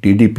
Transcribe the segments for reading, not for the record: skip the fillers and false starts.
DDP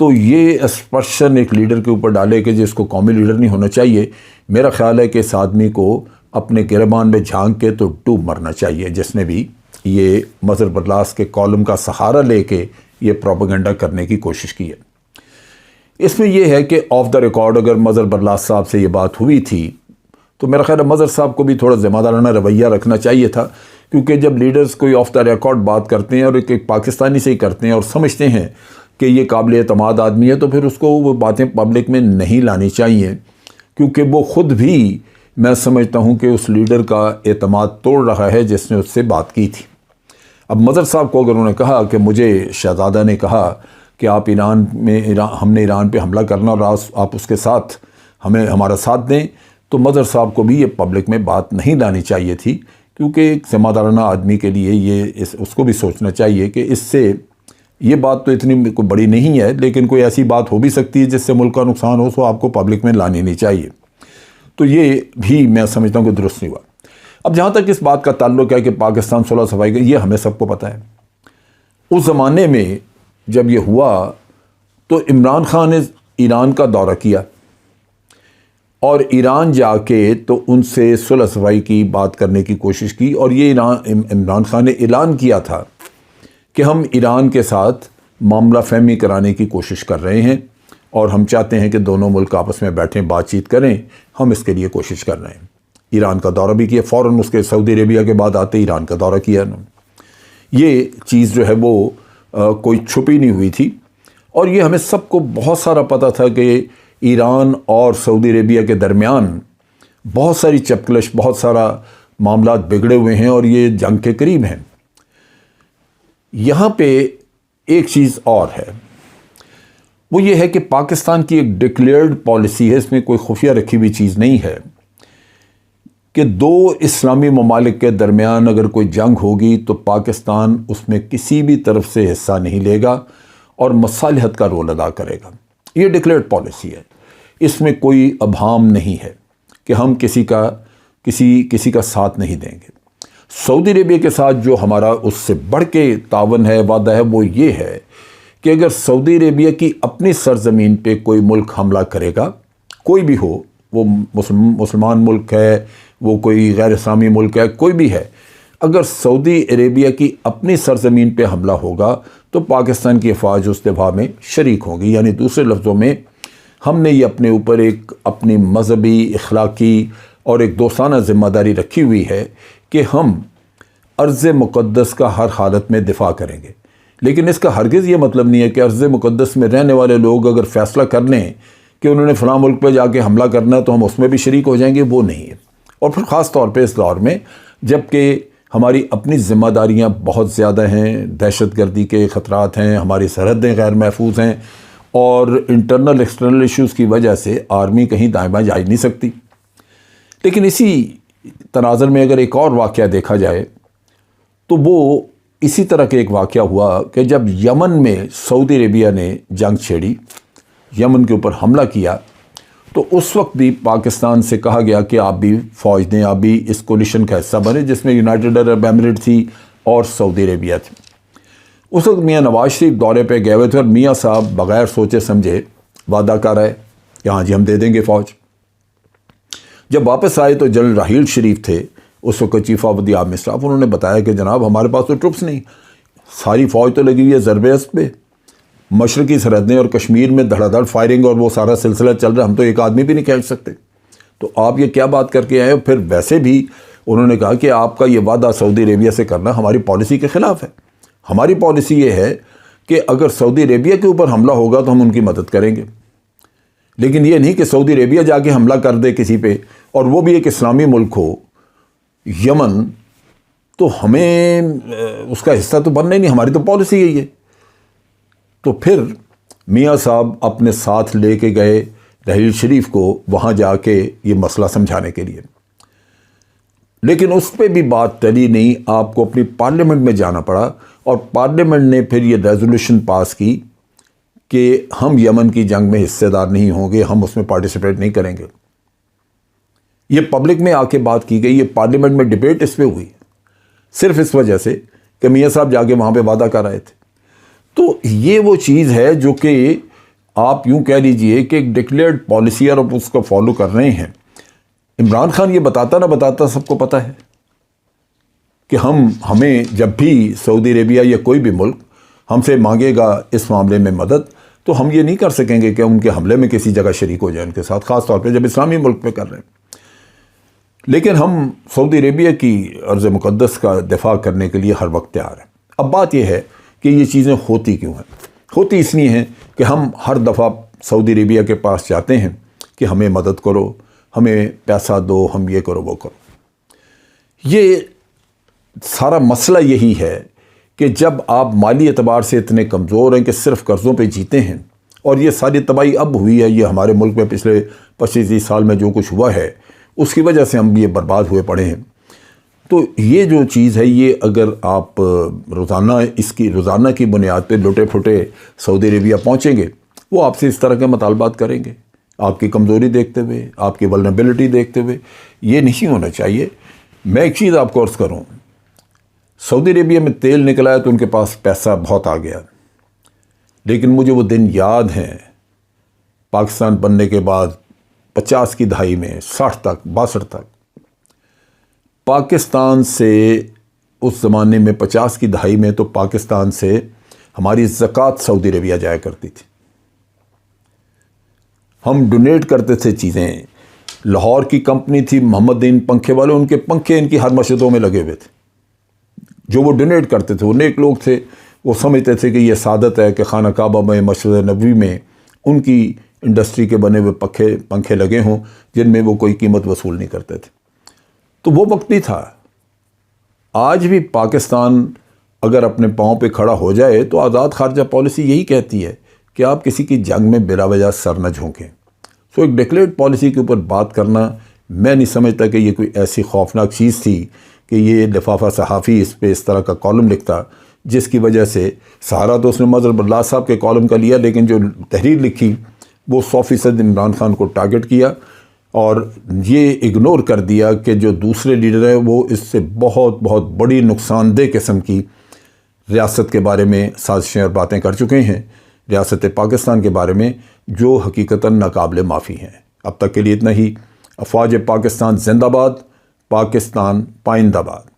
تو یہ اسپرشن ایک لیڈر کے اوپر ڈالے کہ جس کو قومی لیڈر نہیں ہونا چاہیے، میرا خیال ہے کہ اس آدمی کو اپنے گریبان میں جھانک کے تو ڈوب مرنا چاہیے، جس نے بھی یہ مظہر برلاس کے کالم کا سہارا لے کے یہ پروپیگنڈا کرنے کی کوشش کی ہے۔ اس میں یہ ہے کہ آف دا ریکارڈ اگر مظہر برلاس صاحب سے یہ بات ہوئی تھی تو میرا خیال ہے مظہر صاحب کو بھی تھوڑا ذمہ دارانہ رویہ رکھنا چاہیے تھا، کیونکہ جب لیڈرز کوئی آف دا ریکارڈ بات کرتے ہیں اور ایک پاکستانی سے ہی کرتے ہیں اور سمجھتے ہیں کہ یہ قابل اعتماد آدمی ہے، تو پھر اس کو وہ باتیں پبلک میں نہیں لانی چاہیے، کیونکہ وہ خود بھی میں سمجھتا ہوں کہ اس لیڈر کا اعتماد توڑ رہا ہے جس نے اس سے بات کی تھی۔ اب مظہر صاحب کو اگر انہوں نے کہا کہ مجھے شہزادہ نے کہا کہ آپ ہم نے ایران پہ حملہ کرنا اور آپ اس کے ساتھ ہمارا ساتھ دیں، تو مظہر صاحب کو بھی یہ پبلک میں بات نہیں لانی چاہیے تھی، کیونکہ ایک ذمہ دارانہ آدمی کے لیے اس کو بھی سوچنا چاہیے کہ اس سے یہ بات تو اتنی کوئی بڑی نہیں ہے، لیکن کوئی ایسی بات ہو بھی سکتی ہے جس سے ملک کا نقصان ہو، تو آپ کو پبلک میں لانی نہیں چاہیے۔ تو یہ بھی میں سمجھتا ہوں کہ درست نہیں ہوا۔ اب جہاں تک اس بات کا تعلق ہے کہ پاکستان صلح صفائی کا، یہ ہمیں سب کو پتہ ہے۔ اس زمانے میں جب یہ ہوا تو عمران خان نے ایران کا دورہ کیا اور ایران جا کے تو ان سے صلح صفائی کی بات کرنے کی کوشش کی، اور یہ عمران خان نے اعلان کیا تھا کہ ہم ایران کے ساتھ معاملہ فہمی کرانے کی کوشش کر رہے ہیں اور ہم چاہتے ہیں کہ دونوں ملک آپس میں بیٹھیں، بات چیت کریں، ہم اس کے لیے کوشش کر رہے ہیں۔ ایران کا دورہ بھی کیا، فوراً اس کے سعودی عربیہ کے بعد آتے ایران کا دورہ کیا انہوں نے۔ یہ چیز جو ہے وہ کوئی چھپی نہیں ہوئی تھی، اور یہ ہمیں سب کو بہت سارا پتہ تھا کہ ایران اور سعودی عربیہ کے درمیان بہت ساری چپکلش، بہت سارا معاملات بگڑے ہوئے ہیں اور یہ جنگ کے قریب ہیں۔ یہاں پہ ایک چیز اور ہے، وہ یہ ہے کہ پاکستان کی ایک ڈکلیئرڈ پالیسی ہے، اس میں کوئی خفیہ رکھی ہوئی چیز نہیں ہے، کہ دو اسلامی ممالک کے درمیان اگر کوئی جنگ ہوگی تو پاکستان اس میں کسی بھی طرف سے حصہ نہیں لے گا اور مصالحت کا رول ادا کرے گا۔ یہ ڈکلیئرڈ پالیسی ہے، اس میں کوئی ابہام نہیں ہے کہ ہم کسی کا ساتھ نہیں دیں گے۔ سعودی عربیہ کے ساتھ جو ہمارا اس سے بڑھ کے تعاون ہے، وعدہ ہے، وہ یہ ہے کہ اگر سعودی عربیہ کی اپنی سرزمین پہ کوئی ملک حملہ کرے گا، کوئی بھی ہو، وہ مسلمان ملک ہے، وہ کوئی غیر اسلامی ملک ہے، کوئی بھی ہے، اگر سعودی عربیہ کی اپنی سرزمین پہ حملہ ہوگا تو پاکستان کی افواج اس دفاع میں شریک ہوں گی۔ یعنی دوسرے لفظوں میں ہم نے یہ اپنے اوپر ایک اپنی مذہبی، اخلاقی اور ایک دوستانہ ذمہ داری رکھی ہوئی ہے کہ ہم ارض مقدس کا ہر حالت میں دفاع کریں گے، لیکن اس کا ہرگز یہ مطلب نہیں ہے کہ ارض مقدس میں رہنے والے لوگ اگر فیصلہ کر لیں کہ انہوں نے فلاں ملک پہ جا کے حملہ کرنا ہے تو ہم اس میں بھی شریک ہو جائیں گے، وہ نہیں ہے۔ اور پھر خاص طور پہ اس دور میں جب کہ ہماری اپنی ذمہ داریاں بہت زیادہ ہیں، دہشت گردی کے خطرات ہیں، ہماری سرحدیں غیر محفوظ ہیں، اور انٹرنل ایکسٹرنل ایشوز کی وجہ سے آرمی کہیں دائیں بائیں جا نہیں سکتی۔ لیکن اسی تناظر میں اگر ایک اور واقعہ دیکھا جائے تو وہ اسی طرح کے ایک واقعہ ہوا کہ جب یمن میں سعودی عربیہ نے جنگ چھیڑی، یمن کے اوپر حملہ کیا، تو اس وقت بھی پاکستان سے کہا گیا کہ آپ بھی فوج دیں، آپ بھی اس کولیشن کا حصہ بنے، جس میں یونائٹڈ عرب ایمریٹ تھی اور سعودی عربیہ تھی۔ اس وقت میاں نواز شریف دورے پہ گئے ہوئے تھے اور میاں صاحب بغیر سوچے سمجھے وعدہ کر رہے کہ ہاں جی ہم دے دیں گے فوج۔ جب واپس آئے تو جنرل راحیل شریف تھے، اس وقت chief of the army staff, انہوں نے بتایا کہ جناب ہمارے پاس تو ٹرپس نہیں، ساری فوج تو لگی ہوئی ہے ضرب اسب پہ، مشرقی سرحدیں اور کشمیر میں دھڑا دھڑ فائرنگ اور وہ سارا سلسلہ چل رہا ہے، ہم تو ایک آدمی بھی نہیں کھینچ سکتے، تو آپ یہ کیا بات کر کے آئے؟ پھر ویسے بھی انہوں نے کہا کہ آپ کا یہ وعدہ سعودی عربیہ سے کرنا ہماری پالیسی کے خلاف ہے۔ ہماری پالیسی یہ ہے کہ اگر سعودی عربیہ کے اوپر حملہ ہوگا تو ہم ان کی مدد کریں گے، لیکن یہ نہیں کہ سعودی عربیہ جا کے حملہ کر دے کسی پہ، اور وہ بھی ایک اسلامی ملک ہو، یمن، تو ہمیں اس کا حصہ تو بننا ہی نہیں، ہماری تو پالیسی یہی ہے۔ تو پھر میاں صاحب اپنے ساتھ لے کے گئے راحیل شریف کو وہاں جا کے یہ مسئلہ سمجھانے کے لیے، لیکن اس پہ بھی بات ٹلی نہیں، آپ کو اپنی پارلیمنٹ میں جانا پڑا، اور پارلیمنٹ نے پھر یہ ریزولوشن پاس کی کہ ہم یمن کی جنگ میں حصے دار نہیں ہوں گے، ہم اس میں پارٹیسپیٹ نہیں کریں گے۔ یہ پبلک میں آ کے بات کی گئی، یہ پارلیمنٹ میں ڈیبیٹ اس پہ ہوئی، صرف اس وجہ سے کہ میاں صاحب جا کے وہاں پہ وعدہ کر رہے تھے۔ تو یہ وہ چیز ہے جو کہ آپ یوں کہہ لیجئے کہ ایک ڈکلیئرڈ پالیسی اور آپ اس کو فالو کر رہے ہیں۔ عمران خان یہ بتاتا نہ بتاتا سب کو پتہ ہے کہ ہمیں جب بھی سعودی عربیہ یا کوئی بھی ملک ہم سے مانگے گا اس معاملے میں مدد، تو ہم یہ نہیں کر سکیں گے کہ ان کے حملے میں کسی جگہ شریک ہو جائیں ان کے ساتھ، خاص طور پہ جب اسلامی ملک پہ کر رہے ہیں۔ لیکن ہم سعودی عربیہ کی ارض مقدس کا دفاع کرنے کے لیے ہر وقت تیار ہیں۔ اب بات یہ ہے کہ یہ چیزیں ہوتی کیوں ہیں؟ ہوتی اس لیے ہیں کہ ہم ہر دفعہ سعودی عربیہ کے پاس جاتے ہیں کہ ہمیں مدد کرو، ہمیں پیسہ دو، ہم یہ کرو وہ کرو۔ یہ سارا مسئلہ یہی ہے کہ جب آپ مالی اعتبار سے اتنے کمزور ہیں کہ صرف قرضوں پہ جیتے ہیں، اور یہ ساری تباہی اب ہوئی ہے، یہ ہمارے ملک میں پچھلے 25 سال میں جو کچھ ہوا ہے اس کی وجہ سے ہم یہ برباد ہوئے پڑے ہیں۔ تو یہ جو چیز ہے، یہ اگر آپ روزانہ کی بنیاد پہ لٹے پھٹے سعودی عربیہ پہنچیں گے، وہ آپ سے اس طرح کے مطالبات کریں گے، آپ کی کمزوری دیکھتے ہوئے، آپ کی ولنریبلٹی دیکھتے ہوئے۔ یہ نہیں ہونا چاہیے۔ میں ایک چیز آپ کو عرض کروں، سعودی عربیہ میں تیل نکلا ہے تو ان کے پاس پیسہ بہت آ گیا، لیکن مجھے وہ دن یاد ہیں پاکستان بننے کے بعد 50 کی دہائی میں، 60 تک، 62 تک، پاکستان سے اس زمانے میں 50 کی دہائی میں تو پاکستان سے ہماری زکوٰۃ سعودی عربیہ جایا کرتی تھی۔ ہم ڈونیٹ کرتے تھے چیزیں۔ لاہور کی کمپنی تھی محمد دین پنکھے والے، ان کے پنکھے ان کی ہر مسجدوں میں لگے ہوئے تھے۔ جو وہ ڈونیٹ کرتے تھے وہ نیک لوگ تھے، وہ سمجھتے تھے کہ یہ سعادت ہے کہ خانہ کعبہ میں، مسجد نبوی میں ان کی انڈسٹری کے بنے ہوئے پنکھے لگے ہوں جن میں وہ کوئی قیمت وصول نہیں کرتے تھے۔ تو وہ وقت بھی تھا۔ آج بھی پاکستان اگر اپنے پاؤں پہ کھڑا ہو جائے تو آزاد خارجہ پالیسی یہی کہتی ہے کہ آپ کسی کی جنگ میں بلا وجہ سر نہ جھونکیں۔ سو ایک ڈکلیئرڈ پالیسی کے اوپر بات کرنا، میں نہیں سمجھتا کہ یہ کوئی ایسی خوفناک چیز تھی کہ یہ لفافہ صحافی اس پہ اس طرح کا کالم لکھتا، جس کی وجہ سے سہارا تو اس نے مظہر اللہ صاحب کے کالم کا لیا، لیکن جو تحریر لکھی وہ 100% عمران خان کو ٹارگٹ کیا، اور یہ اگنور کر دیا کہ جو دوسرے لیڈر ہیں وہ اس سے بہت بہت بڑی نقصان دہ قسم کی ریاست کے بارے میں سازشیں اور باتیں کر چکے ہیں، ریاست پاکستان کے بارے میں، جو حقیقتاً ناقابل معافی ہیں۔ اب تک کے لیے اتنا ہی۔ افواج پاکستان زندہ باد، پاکستان پائندہ باد۔